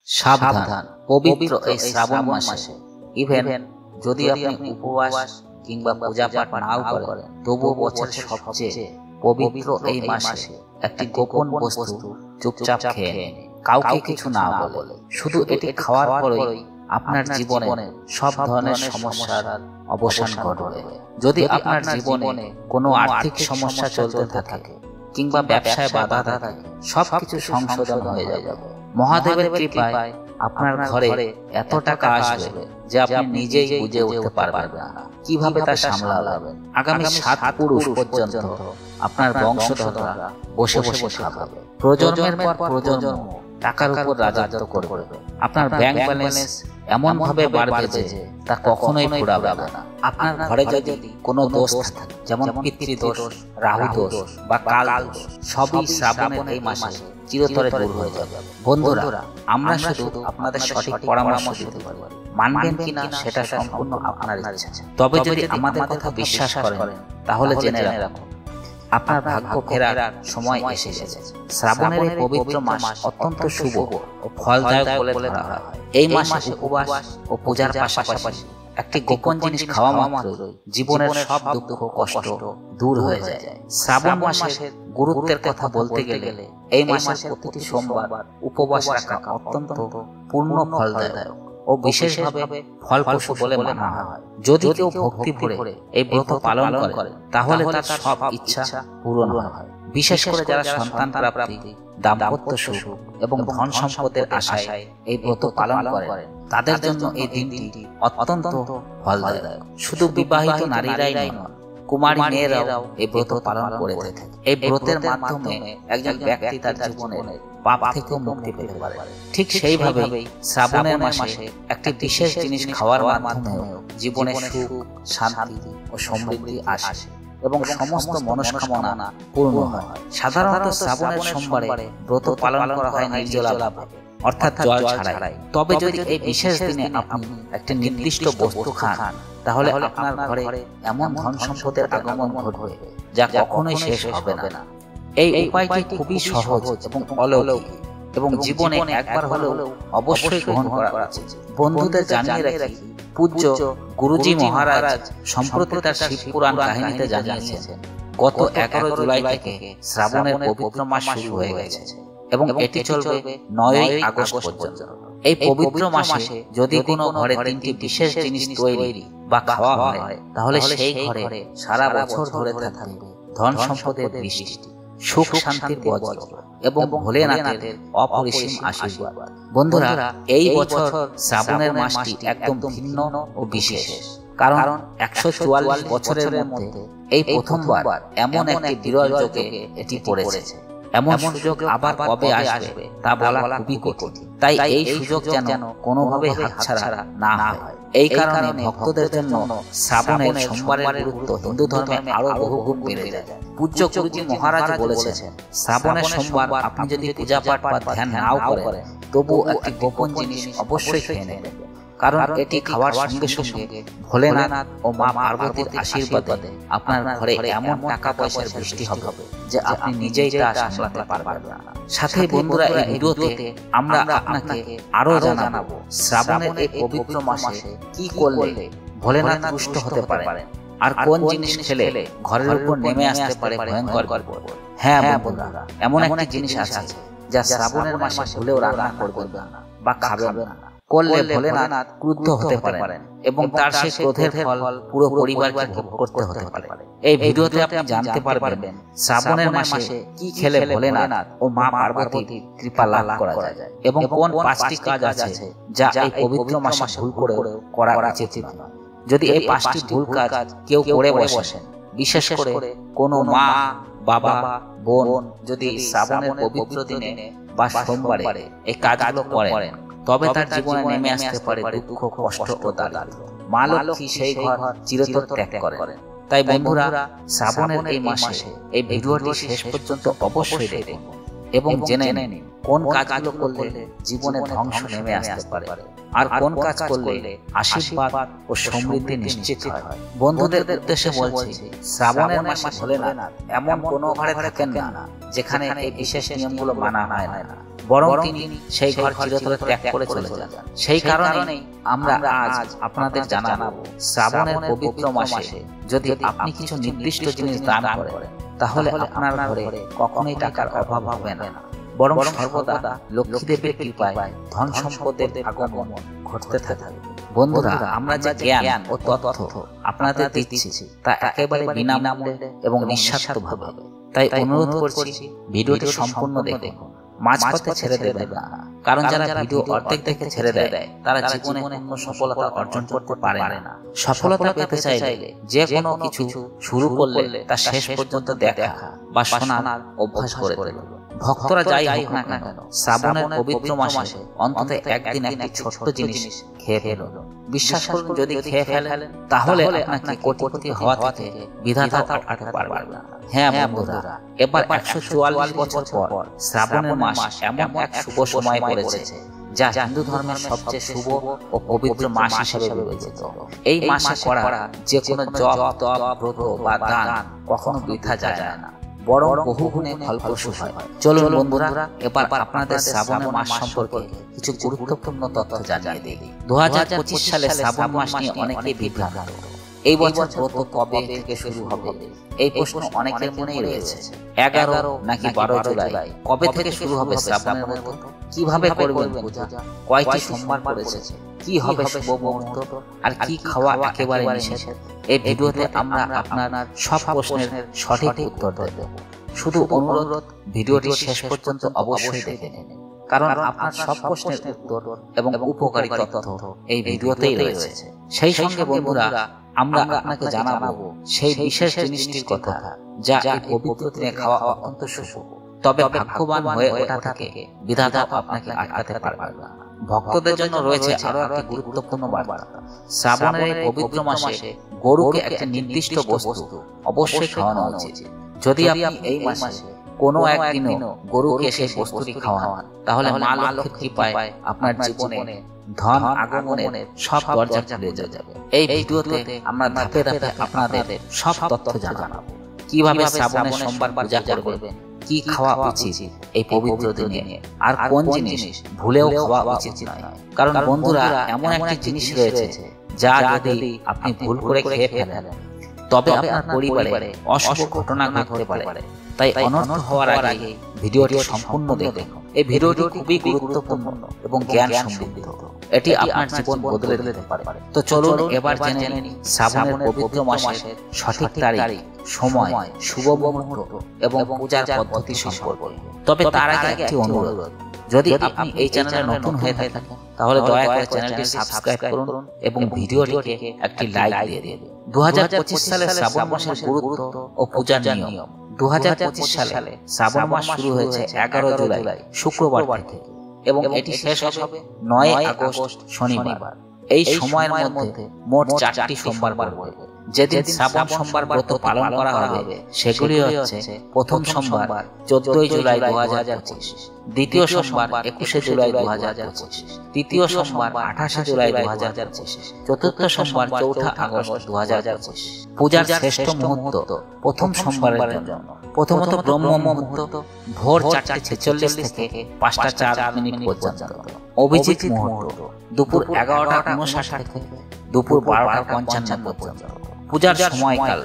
সাবধান, পবিত্র এই শ্রাবণ মাসে ইভেন যদি আপনি উপবাস কিংবা পূজা পাঠ নাও করেন, তবুও বছরের সবচেয়ে পবিত্র এই মাসে একটি গোপন বস্তু চুপচাপ খেয়ে নিন, কাউকে কিছু না বলে। শুধু এটি খাওয়ার পরেই আপনার জীবনে সব ধরনের সমস্যার অবসান ঘটবে। যদি আপনার জীবনে কোনো আর্থিক সমস্যা চলতে থাকে কিংবা ব্যবসায় বাধা থাকে, সবকিছু সংশোধন হয়ে যাবে। মহাদেবের কৃপায় আপনার ঘরে এত টাকা আসবে যে আপনি নিজেই বুঝে উঠতে পারবেন না কিভাবে তা সামলাবেন। আগামী 7 পুরুষ পর্যন্ত আপনার বংশধররা বসে বসে খাবে। প্রজন্মের পর প্রজন্ম টাকার উপর রাজত্ব করবে। আপনার ব্যাংক ব্যালেন্স এমন ভাবে বাড়বে যে তা কখনোই ফুরাবে না। আপনার ঘরে যদি কোনো দোষ থাকে, যেমন পিতৃদোষ, রাহু দোষ বা কাল দোষ, সবই শ্রাবণের এই মাসে চিরতরে দূর হয়ে যাবে। বন্ধুরা, আমরা শুধু আপনাদের সঠিক পরামর্শ দিতে পারি, মানবেন কিনা সেটা সম্পূর্ণ আপনার ইচ্ছা। তবে যদি আমাদের কথা বিশ্বাস করেন, তাহলে জেনে রাখুন আপনার ভাগ্য ফেরার সময় এসে গেছে। শ্রাবণের এই পবিত্র মাস অত্যন্ত শুভ ও ফলদায়ক বলে ধরা হয়। এই মাসে উপবাস ও পূজার পাশাপাশি একটি গোপন জিনিস খাওয়া মাত্রই জীবনের সব দুঃখ কষ্ট দূর হয়ে যায়। শ্রাবণ মাসের গুরুত্বের কথা বলতে গেলে এই মাসের প্রতিটি সোমবার উপবাস রাখা অত্যন্ত পূর্ণ ফলদায়ক ও বিশেষভাবে ফলপ্রসূ বলে মানা হয়। যদি কেউ ভক্তি ভরে এই ব্রত পালন করে, তাহলে তার সব ইচ্ছা পূরণ হয়। বিশেষ করে যারা সন্তান প্রাপ্তি, দাম্পত্য সুখ এবং ধন সম্পদের আশায় এই ব্রত পালন করে, তাদের জন্য এই দিনটি অত্যন্ত ফলদায়ক। শুধু বিবাহিত নারীরাই নয়, কুমারী মেয়েরাও এই ব্রত পালন করে থাকে। এই ব্রতের মাধ্যমে একজন ব্যক্তি তার জীবনের পাপ থেকেও মুক্তি পেতে পারে। ঠিক সেইভাবেই শ্রাবণের মাসে একটি বিশেষ জিনিস খাওয়ার মাধ্যমেও জীবনে সুখ, শান্তি ও সমৃদ্ধি আসে এবং সমস্ত মনস্কামনা পূর্ণ হয়। সাধারণত শ্রাবণের সোমবারে ব্রত পালন করা হয় নির্জলাভাবে, অর্থাৎ জল ছাড়াই। তবে যদি এই বিশেষ দিনে আপনি একটি নির্দিষ্ট বস্তু খান, তাহলে আপনার ঘরে এমন ধন সম্পদের আগমন ঘটবে যা কখনোই শেষ হবে না। এই উপায়টি খুবই সহজ এবং অলৌকিক এবং জীবনে একবার হলেও অবশ্যই গ্রহণ করা উচিত। বন্ধুদের জানিয়ে রাখি, পূজ্য গুরুজি মহারাজ সম্প্রতি তার শিব পুরাণ কাহিনীতে জানিয়েছেন, গত 11 জুলাই থেকে শ্রাবণের পবিত্র মাস শুরু হয়ে গেছে এবং এটি চলবে 9 আগস্ট পর্যন্ত। এই পবিত্র মাসে যদি কোনো ঘরে 3টি বিশেষ জিনিস তৈরি বা খাওয়া হয়, তাহলে সেই ঘরে সারা বছর ধরে থাকবে ধন সম্পদের বৃষ্টি, সুখ শান্তির বজ্র এবং ভোলেনাথের অপরিসীম আশীর্বাদ। বন্ধুরা, এই বছর শ্রাবণের মাসটি একদম ভিন্ন ও বিশেষ, কারণ 144 বছরের মধ্যে এই প্রথমবার এমন একটি বিরল যোগে এটি পড়েছে। এমন সুযোগ আবার কবে আসবে তা বলা খুবই কঠিন। তাই এই সুযোগ যেন কোনোভাবে হাতছাড়া না হয়। এই কারণে ভক্তদের জন্য শ্রাবণের সোমবারের গুরুত্ব হিন্দু ধর্মে আরো বহুগুণ বেড়ে যায়। পূজ্য গুরুজি মহারাজ বলেছেন, শ্রাবণের সোমবার আপনি যদি পূজা পাঠ বা ধ্যান নাও করেন, তবু একটি গোপন জিনিস অবশ্যই খেয়ে নেবেন, কারণ এটি খাওয়ার সঙ্গে সঙ্গে ভোলেনাথ ও মা পার্বতীর আশীর্বাদে আপনার ঘরে এমন টাকা পয়সার বৃষ্টি হবে যে আপনি নিজেই তা সামলাতে পারবেন না। সাথে বন্ধুরা, এই ভিডিওতে আমরা আপনাকে আরো জানাবো শ্রাবণের এই পবিত্র মাসে কি করলে ভোলেনাথ তুষ্ট হতে পারেন, আর কোন জিনিস খেলে ঘরের উপর নেমে আসতে পারে ভয়ঙ্কর বিপদ। হ্যাঁ বন্ধুরা, এমন একটি জিনিস আছে যা শ্রাবণের মাসে ভুলেও রান্না করবেন না বা খাবেন না। করলে ভোলেনাথ ক্রুদ্ধ হতে পারেন এবং তার সেই ক্রোধের ফল পুরো পরিবারকে ভোগ করতে হতে পারে। এই ভিডিওতে আপনি জানতে পারবেন শ্রাবণের মাসে কি খেলে ভোলেনাথ ও মা পার্বতীর কৃপা লাভ করা যায় এবং কোন 5টি কাজ আছে যা এই পবিত্র মাসে ভুল করে করা উচিত নয়। যদি এই 5টি ভুল কাজ কেউ করে বসেন, বিশেষ করে কোনো মা, বাবা, বোন যদি শ্রাবণের পবিত্র দিনে বা সোমবারে এই কাজগুলো করেন, তবে তার জীবনে নেমে আসতে পারে দুঃখ, কষ্ট ও দারিদ্র্য। মা লক্ষ্মী সেই ঘর চিরতরে ত্যাগ করেন। তাই বন্ধুরা, শ্রাবণের এই মাসে এই ভিডিওটি শেষ পর্যন্ত অবশ্যই দেখুন এবং জেনে নিন কোন কাজগুলো করলে জীবনে ধ্বংস নেমে আসতে পারে আর কোন কাজ করলে আশীর্বাদ ও সমৃদ্ধি নিশ্চিত হয়। বন্ধুদের উদ্দেশ্যে বলছি, শ্রাবণের মাসে ভোলেনাথ এমন কোনো ঘরে থাকেন না যেখানে এই বিশেষ নিয়মগুলো মানা হয় না। বরং তিনি সেই ঘর চিরতরে ত্যাগ করে চলে যান। সেই কারণেই আমরা আজ আপনাদের জানাবো, শ্রাবণের পবিত্র মাসে যদি আপনি কিছু নির্দিষ্ট জিনিস দান করেন, তাহলে আপনার ঘরে কখনোই টাকার অভাব হবে না, বরং সর্বদা লক্ষ্মী দেবীর কৃপায় ধন সম্পদের আগমন ঘটতে থাকবে। বন্ধুরা, আমরা যে জ্ঞান ও তথ্য আপনাদের দিচ্ছি তা একেবারে বিনামূল্যে এবং নিঃস্বার্থভাবে। তাই অনুরোধ করছি, ভিডিওটি সম্পূর্ণ দেখুন, মাঝপথে ছেড়ে দেবেন না। কারণ যারা ভিডিও অর্ধেক দেখে ছেড়ে দেয় তারা জীবনে কোনো সফলতা অর্জন করতে পারে না। সফলতা পেতে চাইলে যে কোনো কিছু শুরু করলে তা শেষ পর্যন্ত দেখা বা শোনার অভ্যাস করে তুলুন। ভক্তরা যাই হোক না কেন, শ্রাবণের পবিত্র মাসে অন্তত একদিন একটি ছোট্ট জিনিস খেয়ে ফেলুন। বিশ্বাস করুন, যদি খেয়ে ফেলেন তাহলে আপনাকে কোটিপতি হওয়া থেকে বিধাতা আটকাতে পারবে না। হ্যাঁ বন্ধুরা, এবার 144 বছর পর শ্রাবণের মাস এমন এক শুভ সময় পড়েছে যা হিন্দু ধর্মের সবচেয়ে শুভ ও পবিত্র মাস হিসেবে বিবেচিত। এই মাসে করা যে কোনো জপ, তপ, ব্রত বা দান কখনো বৃথা যায় না, বরং বহুগুণে ফলপ্রসূ হয়। চলুন বন্ধুরা, এবার আপনাদের শ্রাবণ মাস সম্পর্কে কিছু গুরুত্বপূর্ণ তথ্য জানিয়ে দিই। 2025 সালে শ্রাবণ মাস নিয়ে অনেকেই বিভ্রান্ত। এই বছর ব্রত কবে থেকে শুরু হবে, এই প্রশ্ন অনেকের মনেই রয়েছে। 11 নাকি 12 জুলাই, কবে থেকে শুরু হবে শ্রাবণের ব্রত, কিভাবে করবেন পূজা, কয়টি সোমবার পড়েছে, কি হবে শুভ মুহূর্ত, আর কি খাওয়া একেবারে নিষেধ, এই ভিডিওতে আমরা আপনার সব প্রশ্নের সঠিক উত্তর দেব। শুধু অনুরোধ, ভিডিওটি শেষ পর্যন্ত অবশ্যই দেখে নিন, কারণ আপনার সব প্রশ্নের উত্তর এবং উপকারী তথ্য এই ভিডিওতেই রয়েছে। সেই সঙ্গে বন্ধুরা, আমরা আপনাকে জানাবো সেই বিশেষ জিনিসটির কথা যা এই পবিত্র দিনে খাওয়া অত্যন্ত শুভ, তবে ভাগ্যবান হয়ে ওঠা থেকে বিধাতা আপনাকে আটকাতে পারবে না। ভক্তদের জন্য রয়েছে আরো একটি গুরুত্বপূর্ণ বার্তা। শ্রাবণের এই পবিত্র মাসে গরুকে একটি নির্দিষ্ট বস্তু অবশ্যই খাওয়ানো উচিত। যদি আপনি এই মাসে কোনো একদিনও গরুকে সেই বস্তুটি খাওয়ান, তাহলে মা লক্ষ্মীর কৃপায় আপনার জীবনে ধন আগমনের সব দরজা খুলে যাবে। এই ভিডিওতে আমরা ধাপে ধাপে আপনাদের সব তথ্য জানাবো, কিভাবে শ্রাবণের সোমবার পূজা করবেন, কি খাওয়া উচিত এই পবিত্র দিনে, আর কোন জিনিস ভুলেও খাওয়া উচিত নয়। কারণ বন্ধুরা, এমন একটি জিনিস রয়েছে যা যদি আপনি ভুল করে খেয়ে ফেলেন, তবে আপনার পরিবারে অশুভ ঘটনা ঘটতে পারে। তাই অনর্থ হওয়ার আগে ভিডিওটি সম্পূর্ণ দেখুন। এই ভিডিওটি খুবই গুরুত্বপূর্ণ এবং জ্ঞান সমৃদ্ধ, এটি আপনার জীবন বদলে দিতে পারে। তো চলুন এবার জেনে নিই শ্রাবণের পবিত্র মাসের সঠিক তারিখ, সময়, শুভ মুহূর্ত এবং পূজার পদ্ধতি সম্পর্কে। তবে তার আগে একটি অনুরোধ, যদি আপনি এই চ্যানেলে নতুন হয়ে থাকেন তাহলে দয়া করে চ্যানেলটি সাবস্ক্রাইব করুন এবং ভিডিওটিকে একটি লাইক দিয়ে দিন। 2025 সালে শ্রাবণ মাসের গুরুত্ব ও পূজার নিয়ম। 2025 সালে শ্রাবণ মাস শুরু হয়েছে 11 জুলাই শুক্রবার থেকে এবং এটি শেষ হবে 9 আগস্ট শনিবার। এই সময়ের মধ্যে মোট 4টি সোমবার পড়বে। যেদিন শ্রাবণ সোমবার ব্রত পালন করা হবে সেগুলি হচ্ছে: প্রথম সোমবার 14 জুলাই 2025, দ্বিতীয় সোমবার 21 জুলাই 2025, তৃতীয় সোমবার 28 জুলাই 2025, চতুর্থ সোমবার 4 আগস্ট 2025। পূজার শ্রেষ্ঠ মুহূর্ত প্রথম সোমবারের জন্য। প্রথমত ব্রহ্ম মুহূর্ত, ভোর 4:46 থেকে 5:04 পর্যন্ত। অভিজিৎ মুহূর্ত, দুপুর 11:59 থেকে দুপুর 12:55 পর্যন্ত। পূজার সময়কাল,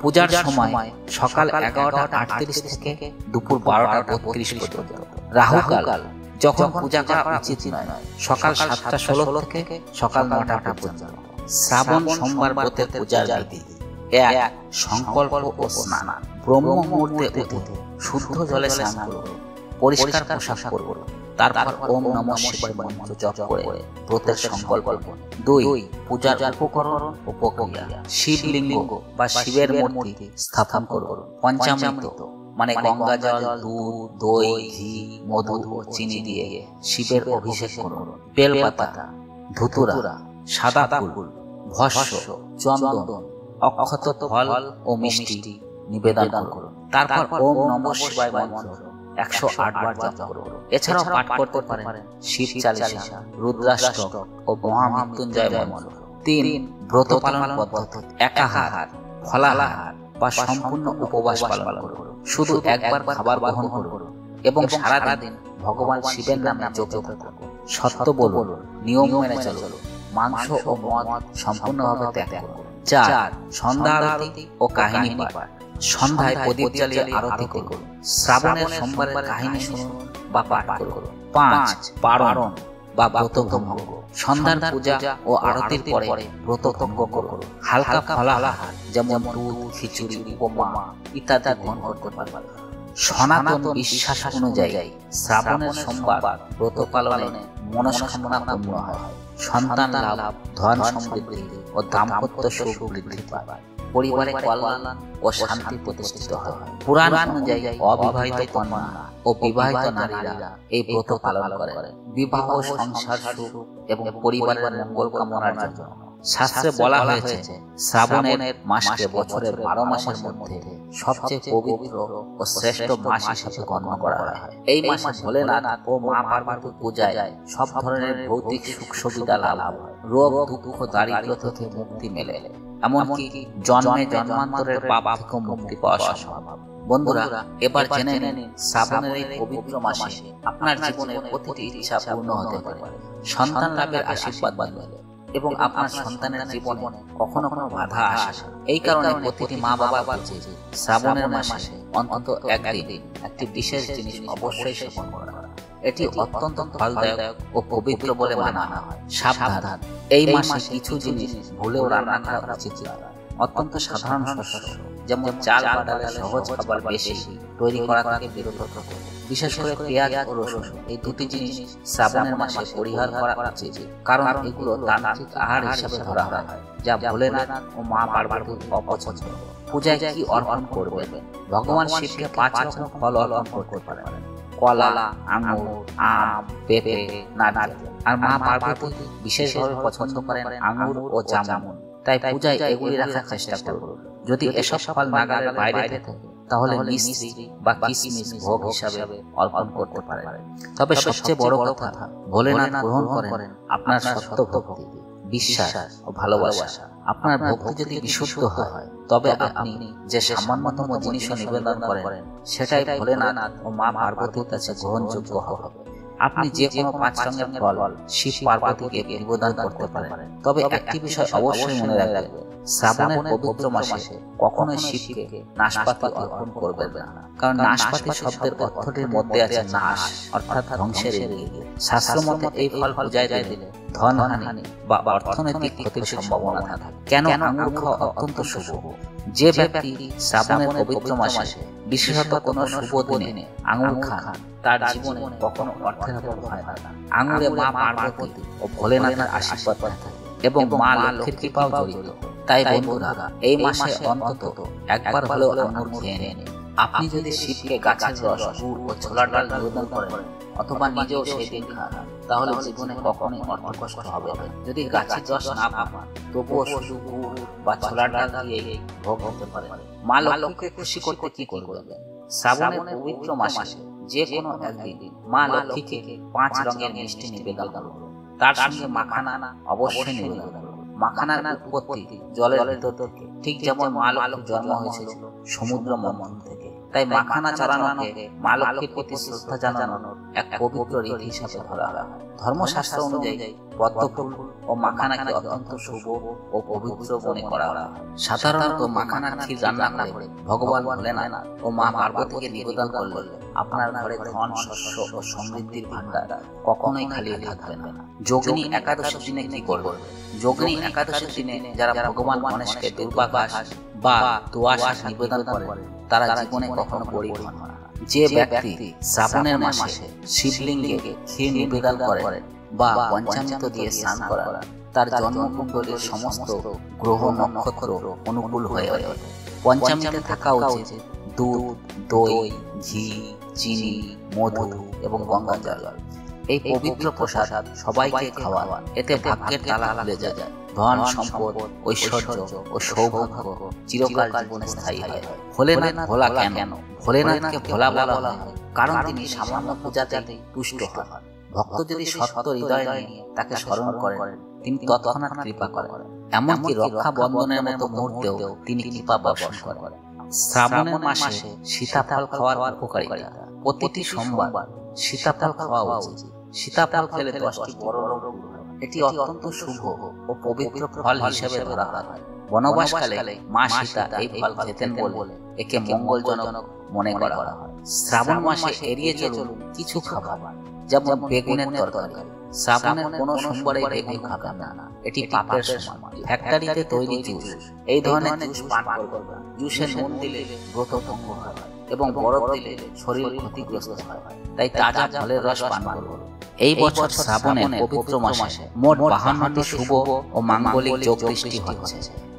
পূজার সময় সকাল 11:38 থেকে দুপুর 12:32 পর্যন্ত। রাহুকাল, যখন পূজা করা উচিত নয়, সকাল 7:16 থেকে সকাল 9টা পর্যন্ত। শ্রাবণ সোমবার ব্রতের পূজার বিধি: 1. সংকল্প ও স্নান। ব্রহ্ম মুহূর্তে উঠে শুদ্ধ জলে স্নান করুন, পরিষ্কার পোশাক পরুন, তারপর ওম নমঃ শিবায় মন্ত্র জপ করে ব্রতের সংকল্প করুন। 2. পূজার উপকরণ ও প্রক্রিয়া: শিবলিঙ্গ বা শিবের মূর্তি স্থাপন করুন। পঞ্চামৃত মানে গঙ্গা জল, দুধ, দই, ঘি, মধু ও চিনি দিয়ে শিবের অভিষেক করুন। বেলপাতা, ধুতুরা, সাদা ফুল, ভস্ম, চন্দন, অক্ষত ফল ও মিষ্টি নিবেদন করুন। তারপর ওম নমঃ শিবায় মন্ত্র 108 বার জপ করুন। এছাড়াও পাঠ করতে পারেন শিব চালিসা, রুদ্রাষ্টক ও মহামৃত্যুঞ্জয় মন্ত্র। 3. ব্রত পালন পদ্ধতি: একাহার, ফলাহার বা সম্পূর্ণ উপবাস পালন করুন। শুধু একবার খাবার গ্রহণ করুন এবং সারা দিন ভগবান শিবের নামে জপতে থাকুন। সত্য বলুন, নিয়ম মেনে চলুন, মাংস ও মদ সম্পূর্ণভাবে ত্যাগ করুন। 4. সন্ধ্যা আরতি ও কাহিনী পাঠ। সন্ধ্যায় প্রদীপ জ্বালিয়ে আরতি করুন। শ্রাবণের সোমবারের কাহিনী শুনুন বা পাঠ করুন। 5. পারণ বা ব্রত ভঙ্গ। সন্ধ্যার পূজা ও আরতির পরে ব্রত ভঙ্গ করুন। হালকা ফলাহার যেমন দুধ, খিচুড়ি, উপমা ইত্যাদি গ্রহণ করতে পারবেন। সনাতন বিশ্বাস অনুযায়ী শ্রাবণের সোমবার ব্রত পালনে মনস্কামনা পূর্ণ হয়, সন্তান লাভ, ধন সমৃদ্ধি ও দাম্পত্য সুখ বৃদ্ধি পায়, পরিবারে কল্যাণ ও শান্তি প্রতিষ্ঠিত হয়। পুরাণ অনুযায়ী অবিবাহিত কন্যা ও বিবাহিত নারীরা এই ব্রত পালন করে বিবাহ, সংসার সুখ এবং পরিবারের মঙ্গল কামনার জন্য। শাস্ত্রে বলা হয়েছে শ্রাবণের মাসকে বছরের 12 মাসের মধ্যে সবচেয়ে পবিত্র ও শ্রেষ্ঠ মাস হিসেবে গণ্য করা হয়। এই মাসে ভোলেনাথ ও মা পার্বতীর পূজায় সব ধরনের ভৌতিক সুখ সুবিধা লাভ হয়, রোগ দুঃখ দারিদ্র থেকে মুক্তি মেলে, এমনকি জন্মে জন্মান্তরের পাপ থেকে মুক্তি পাওয়া সম্ভব। বন্ধুরা, এবার জেনে নিন শ্রাবণের এই পবিত্র মাসে আপনার জীবনের প্রতিটি ইচ্ছা পূর্ণ হতে পারে, সন্তান লাভের আশীর্বাদ মেলে এবং আপনার সন্তানের জীবনে কখনো কোনো বাধা আসে। এই কারণে প্রতিটি মা বাবা বলছে শ্রাবণের মাসে অন্তত একদিন একটি বিশেষ জিনিস অবশ্যই সেবন করা। এটি অত্যন্ত ফলদায়ক ও পবিত্র বলে মানা হয়। সাবধান, এই মাসে কিছু জিনিস ভুলেও রান্না করা উচিত নয়। অত্যন্ত সাধারণ শস্য যেমন চাল বা ডালের সহজ খাবার বেশি তৈরি করা থেকে বিরত থাকুন। বিশেষ করে পেঁয়াজ ও রসুন, এই দুটি জিনিস শ্রাবণের মাসে পরিহার করা উচিত, কারণ এগুলো তান্ত্রিক আহার হিসেবে ধরা হয়, যা ভোলেনাথ ও মা পার্বতীর অপছন্দ। পূজায় কি অর্পণ করবেন? ভগবান শিবকে 5 রকম ফল অর্পণ করতে পারেন: কলা, আঙুর, আম, পেঁপে, নারকেল। আর মা পার্বতী বিশেষভাবে পছন্দ করেন আঙুর ও জামুন, তাই পূজায় এগুলি রাখার চেষ্টা করুন। যদি এসব ফল নাগালের বাইরে থাকে তাহলে মিশ্রি বা কিশমিশ ভোগ হিসাবে অর্পণ করতে পারেন। তবে সবচেয়ে বড় কথা, ভোলেনাথ গ্রহণ করেন আপনার সত্য ভক্তি, বিশ্বাস ও ভালোবাসা। আপনার ভক্তি যদি বিশুদ্ধ হয় তবে আপনি যে সামান্যতম জিনিসও নিবেদন করেন সেটাই ভোলেনাথ ও মা পার্বতীর কাছে গ্রহণযোগ্য হবে। আপনি যে কোনো 5 রঙের ফল শিব পার্বতীকে নিবেদন করতে পারেন। তবে একটি বিষয় অবশ্যই মনে রাখবেন, শ্রাবণের পবিত্র মাসে কখনোই শিবকে নাশপাতি অর্পণ করবেন না, কারণ নাশপাতি শব্দের অর্থটির মধ্যে আছে নাশ, অর্থাৎ ধ্বংসের ইঙ্গিত। শাস্ত্র মতে এই ফল পূজায় দিলে ধন হানি বা অর্থনৈতিক ক্ষতির সম্ভাবনা থাকে। কেন আঙুর খাওয়া অত্যন্ত শুভ? যে ব্যক্তি শ্রাবণের পবিত্র মাসে বিশেষত কোনো শুভ দিনে আঙুর খান তার জীবনে কখনো অর্থের অভাব হয় না। আঙুরে মা পার্বতী ও ভোলেনাথের আশীর্বাদ থাকে এবং মা লক্ষ্মীর কৃপাও জড়িত। তাই বন্ধুরা, এই মাসে অন্তত একবার হলেও আঙুর খেয়ে নিন। আপনি যদি শিবকে গাছের রস, গুড় ও ছোলার ডাল নিবেদন করেন অথবা নিজেও সেই দিন খান তাহলে জীবনে কখনোই অর্থ কষ্ট হবে না। যদি গাছের রস না পান তবুও শুধু গুড় বা ছোলার ডাল দিয়ে ভোগ হতে পারে। মা লক্ষ্মীকে খুশি করতে কি করবেন? শ্রাবণের পবিত্র মাসে যে কোনো একদিন মা লক্ষ্মীকে 5 রঙের মিষ্টি নিবেদন করুন। তার সঙ্গে মাখানা অবশ্যই নিবেদন করুন। মাখানার উৎপত্তি জলের ভেতর থেকে, ঠিক যেমন মা লক্ষ্মীর জন্ম হয়েছিল সমুদ্র মন্থন থেকে। তাই মাখানা চড়ানোকে মা লক্ষ্মীর প্রতি শ্রদ্ধা জানানোর এক পবিত্র রীতি হিসাবে ধরা হয়। ধর্মশাস্ত্র অনুযায়ী পদ্ম ফুল ও মাখানাকে অত্যন্ত শুভ ও পবিত্র মনে করা হয়। সাধারণত মাখানার ক্ষীর রান্না করে ভগবান ভোলেনাথ ও মা পার্বতীকে নিবেদন করলে আপনার ঘরে ধন, শস্য ও সমৃদ্ধির ভান্ডার কখনোই খালি থাকবে না। যোগিনী একাদশীর দিনে কি করবেন? যোগিনী একাদশীর দিনে যারা ভগবান গণেশকে দুর্বা ঘাস বা দোআঁশ নিবেদন করে তারা জীবনে কখনো গরিব হন না। যে ব্যক্তি শ্রাবণের মাসে শিবলিঙ্গে ক্ষীর নিবেদন করে বা পঞ্চামৃত দিয়ে স্নান করেন তার জন্মকুণ্ডলীর সমস্ত গ্রহ নক্ষত্র অনুকূল হয়ে ওঠে। পঞ্চামৃতে থাকা উচিত দুধ, দই, ঘি, চিনি, মধু এবং গঙ্গা জল। এই পবিত্র প্রসাদ সবাইকে খাওয়ান, এতে ভাগ্যের তালা খুলে যায়, ধন সম্পদ, ঐশ্বর্য ও সৌভাগ্য চিরকাল জীবনে স্থায়ী হয়। ভোলেনাথ ভোলা কেন? ভোলেনাথকে ভোলা বলা হয় কারণ তিনি সামান্য পূজাতে তুষ্ট হন। ভক্ত যদি সত্য হৃদয় নিয়ে তাকে স্মরণ করেন তিনি তৎক্ষণাৎ কৃপা করেন, এমনকি রক্ষা বন্ধনের মতো মুহূর্তেও তিনি কৃপা বর্ষণ করেন। শ্রাবণের মাসে সীতাফল খাওয়ার উপকারিতা। প্রতিটি সোমবার সীতাফল খাওয়া উচিত। সীতাফল খেলে 10টি বড় রোগ দূর হয়। এটি অত্যন্ত শুভ ও পবিত্র ফল হিসেবে ধরা হয়। বনবাসকালে মা সীতা এই ফল খেতেন বলে একে মঙ্গলজনক মনে করা হয়। শ্রাবণ মাসে এড়িয়ে চলুন কিছু খাবার, যেমন বেগুনের তরকারি। শ্রাবণের কোনো সোমবারে বেগুন খাবেন না, এটি পাপের সমান। ফ্যাক্টরিতে তৈরি জুস, এই ধরনের জুস পান করবেন। জুসে নুন দিলে ব্রত ভঙ্গ হয় এবং বরফ দিলে শরীর ক্ষতিগ্রস্ত হয়, তাই তাজা ফলের রস পান করুন। এই বছর শ্রাবণের পবিত্র মাসে মোট 52টি শুভ ও মাঙ্গলিক যোগ সৃষ্টি হচ্ছে।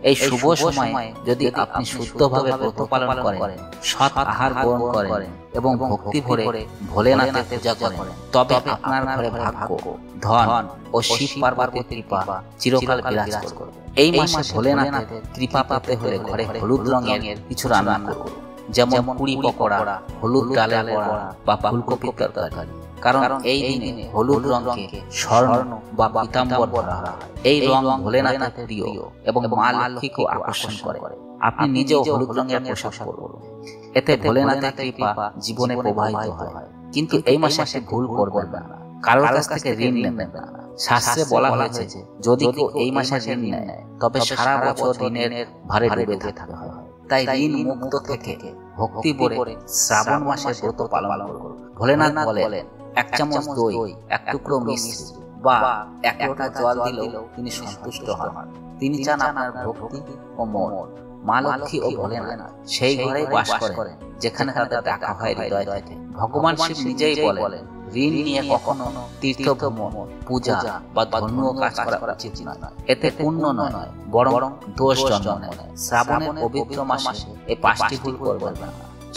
এই শুভ সময়ে যদি আপনি শুদ্ধভাবে ব্রত পালন করেন, সৎ আহার গ্রহণ করেন এবং ভক্তি ভরে ভোলেনাথের পূজা করেন, তবে আপনার ঘরে ভাগ্য, ধন ও শিব পার্বতীর কৃপা চিরকাল বিরাজ করবে। এই মাসে ভোলেনাথের কৃপা পেতে হলে ঘরে হলুদ রঙের কিছু রান্না করুন, যেমন পুরি পকোড়া, হলুদ ডালের বড়া বা ফুলকপির তরকারি। কারণ এই দিনে হলুদ রঙকে স্বর্ণ বা পীতাম্বর বলা হয়। এই রং ভোলেনাথের প্রিয় এবং মা লক্ষ্মীকে আকর্ষণ করে। আপনি নিজেও হলুদ রঙের পোশাক পরুন, এতে ভোলেনাথের কৃপা জীবনে প্রবাহিত হয়। কিন্তু এই মাসে আপনি ভুল করবেন না, কারোর কাছ থেকে ঋণ নেবেন না। শাস্ত্রে বলা হয়েছে যদি কেউ এই মাসে ঋণ নেয় তবে সারা বছর ঋণের ভারে ডুবে থাকতে হয়। তাই ঋণ মুক্ত থেকে ভক্তি ভরে শ্রাবণ মাসে ব্রত পালন করুন। ভোলেনাথ বলেন, 1 চামচ দই, 1 টুকরো মিষ্টি বা 1 লোটা জল দিলেও তিনি সন্তুষ্ট হন। তিনি চান আপনার ভক্তি ও মন। মা লক্ষ্মী ও ভোলেনাথ সেই ঘরেই বাস করেন যেখানে তাদের ডাকা হয় হৃদয় থেকে। ভগবান শিব নিজেই বলেন, ঋণ নিয়ে কখনো তীর্থ ভ্রমণ, পূজা বা ধর্মীয় কাজ করা উচিত নয়। এতে পুণ্য নয়, বরং দোষ জন্ম নেয়। শ্রাবণের পবিত্র মাসে এই 5টি ভুল করবেন না।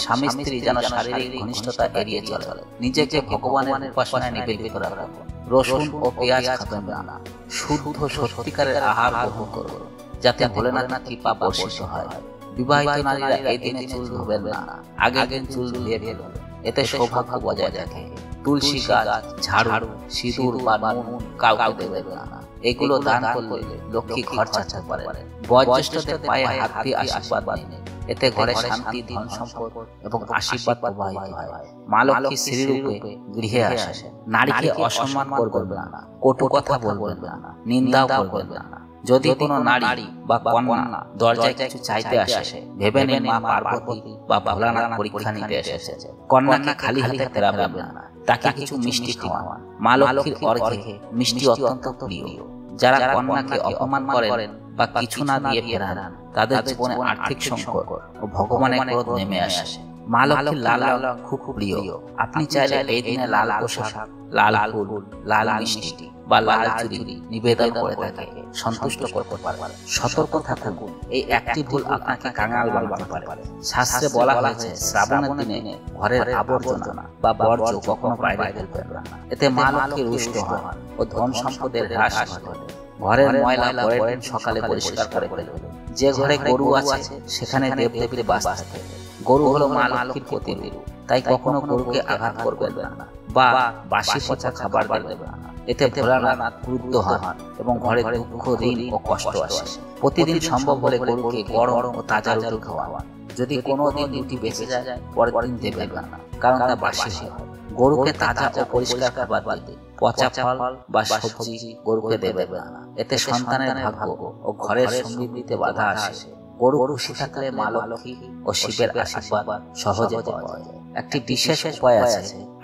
স্বামী স্ত্রী যেন শারীরিক ঘনিষ্ঠতা এড়িয়ে চলে। নিজেকে ভগবানের উপাসনায় নিবেদিত রাখুন। রসুন ও পেঁয়াজ খাবেন না। শুদ্ধ সত্যিকারের আহার গ্রহণ করুন, যাতে ভোলেনাথের কৃপা বর্ষিত হয়। বিবাহিত নারীরা এই দিনে চুল ধোবেন না, আগে চুল ধুয়ে ফেলুন, এতে সৌভাগ্য বজায় থাকে। তুলসী গাছ, ঝাড়ু, সিঁদুর বা নুন কাউকে দেবেন না। এগুলো দান করলে লক্ষ্মী ঘর ছাড়তে পারে। বয়োজ্যেষ্ঠদের পায়ে হাত দিয়ে আশীর্বাদ নিন, এতে ঘরে শান্তি, ধন সম্পদ এবং আশীর্বাদ প্রবাহিত হয়। মা লক্ষ্মী শ্রীরূপে গৃহে আসেন। নারীকে অসম্মান করবেন না, কটু কথা বলবেন না, নিন্দাও করবেন না। যদি কোনো নারী বা কন্যা দরজায় কিছু চাইতে আসে, ভেবে নিন মা পার্বতী বা ভোলানাথ পরীক্ষা নিতে এসেছে। কন্যাকে খালি হাতে ফেরাবেন না, তাকে কিছু মিষ্টি খাওয়ান। মা লক্ষ্মীর অর্ঘ্যে মিষ্টি অত্যন্ত প্রিয়। যারা কন্যাকে অপমান করেন বা কিছু না দিয়ে ফেরান, তাদের জীবনে আর্থিক সংকট ও ভগবানের ক্রোধ নেমে আসে। মা লক্ষ্মীর লাল রং খুব প্রিয়। আপনি চাইলে এই দিনে লাল পোশাক, লাল ফুল, লাল মিষ্টি বা লাল চুড়ি নিবেদন করে তাকে সন্তুষ্ট করতে পারবেন। সতর্ক থাকুন, এই একটি ভুল আপনাকে কাঙাল বানাতে পারে। শাস্ত্রে বলা হয়েছে, শ্রাবণের দিনে ঘরের আবর্জনা বা বর্জ্য কখনো বাইরে ফেলবেন না, এতে মা লক্ষ্মী রুষ্ট হন ও ধন সম্পদের হ্রাস ঘটে। ঘরের ময়লা পরের দিন সকালে পরিষ্কার করে ফেলবেন। যে ঘরে গরু আছে সেখানে দেবদেবীর বাস থাকে। গরু হলো মা লক্ষ্মীর প্রতিরূপ, তাই কখনো গরুকে আঘাত করবেন না বা বাসি পচা খাবার দেবেন না, এতে ভোলানাথ ক্রুদ্ধ হন এবং ঘরে দুঃখ, ঋণ ও কষ্ট আসে। প্রতিদিন সম্ভব হলে গরুকে গরম ও তাজা রুটি খাওয়ান। যদি কোনো দিন রুটি বেঁচে যায়, পরের দিন দেবেন না, কারণ তা বাসি হয়। গরুকে তাজা ও পরিষ্কার খাবার দিতে পচা ফল বা সবজি গরুকে দেবেন না, এতে সন্তানের ভাগ্য ও ঘরের সমৃদ্ধিতে বাধা আসে। গরু খুশি থাকলে মা লক্ষ্মী ও শিবের আশীর্বাদ সহজে পাওয়া যায়। একটি বিশেষ উপায় আছে,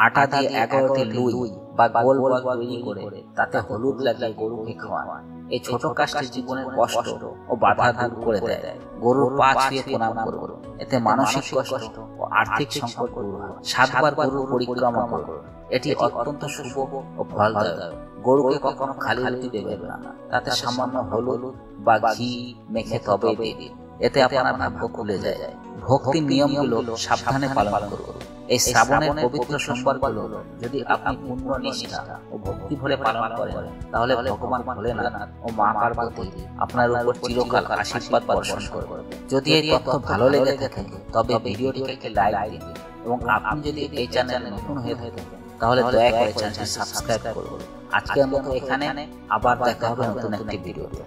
আটা দিয়ে 11টি লুই বা গোল বল তৈরি করে তাতে হলুদ লাগিয়ে গরুকে খাওয়ান। এই ছোট কাজটি জীবনের কষ্ট ও বাধা দূর করে দেয়। গরুর পা ছুঁয়ে প্রণাম করুন, এতে মানসিক কষ্ট ও আর্থিক সংকট দূর হয়। 7 বার গরুর পরিক্রমা করুন, এটি অত্যন্ত শুভ ও ফলদায়ক। গরুকে কখনো খালি রুটি দেবেন না, তাতে সামান্য হলুদ বা ঘি মেখে তবে দিন, এতে আপনার ভাগ্য খুলে যায়। ভক্তির নিয়মগুলো সাবধানে পালন করুন। এই শ্রাবণের পবিত্র সোমবারগুলো যদি আপনি পূর্ণ নিষ্ঠা ও ভক্তি ভরে পালন করেন, তাহলে ভগবান ভোলেনাথ ও মা পার্বতী আপনার উপর চিরকাল আশীর্বাদ বর্ষণ করবেন। যদি এই তথ্য ভালো লেগে থাকে তবে ভিডিওটিকে লাইক দিন এবং আপনি যদি এই চ্যানেলে নতুন হয়ে থাকেন তাহলে দয়া করে চ্যানেলটি সাবস্ক্রাইব করুন। আজকের মতো এখানে, আবার দেখা হবে নতুন একটি ভিডিওতে।